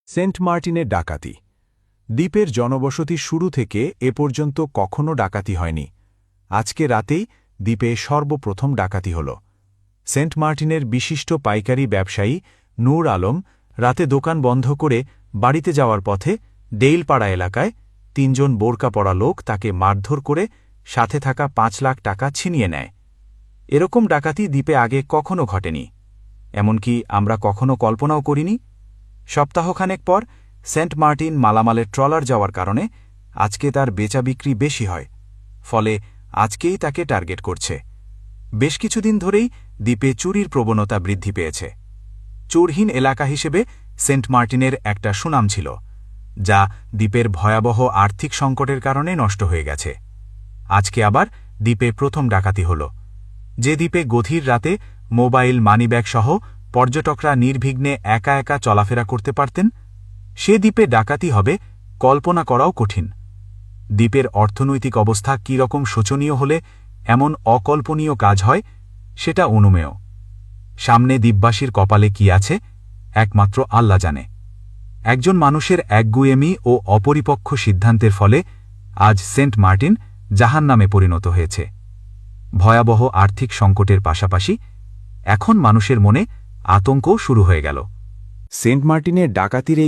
Saint মার্টিনের ডাকাতি। দ্বীপের জনবসতি শুরু থেকে এ পর্যন্ত কখনো ডাকাতি হয়নি। আজকে রাতেই দ্বীপে সর্বপ্রথম ডাকাতি হল। সেন্ট মার্টিনের বিশিষ্ট পাইকারি ব্যবসায়ী নূর আলম রাতে দোকান বন্ধ করে বাড়িতে যাওয়ার পথে ডেইলপাড়া এলাকায় ৩ জন বোরকা পরা লোক তাকে মারধর করে সাথে থাকা ৫ লাখ টাকা ছিনিয়ে নেয়। এরকম ডাকাতি দ্বীপে আগে কখনো ঘটেনি, এমনকি আমরা কখনো কল্পনাও করিনি। সপ্তাহখানেক পর সেন্ট মার্টিন মালামালের ট্রলার যাওয়ার কারণে আজকে তার বেচা বিক্রি বেশি হয়, ফলে আজকেই তাকে টার্গেট করছে। বেশ কিছুদিন ধরেই দ্বীপে চুরির প্রবণতা বৃদ্ধি পেয়েছে। চোরহীন এলাকা হিসেবে সেন্ট মার্টিনের একটা সুনাম ছিল, যা দ্বীপের ভয়াবহ আর্থিক সংকটের কারণে নষ্ট হয়ে গেছে। আজকে আবার দ্বীপে প্রথম ডাকাতি হল। যে দ্বীপে গভীর রাতে মোবাইল, মানিব্যাগ সহ পর্যটকরা নির্বিঘ্নে একা একা চলাফেরা করতে পারতেন, সে দ্বীপে ডাকাতি হবে কল্পনা করাও কঠিন। দ্বীপের অর্থনৈতিক অবস্থা কী রকম শোচনীয় হলে এমন অকল্পনীয় কাজ হয়, সেটা অনুমেয়। সামনে দ্বীপবাসীর কপালে কি আছে, একমাত্র আল্লাহ জানে। একজন মানুষের একগুঁয়েমি ও অপরিপক্ষ সিদ্ধান্তের ফলে আজ সেন্ট মার্টিন জাহান্নামে পরিণত হয়েছে। ভয়াবহ আর্থিক সংকটের পাশাপাশি এখন মানুষের মনে আতঙ্কও শুরু হয়ে গেল। সেন্ট মার্টিনের ডাকাতির এই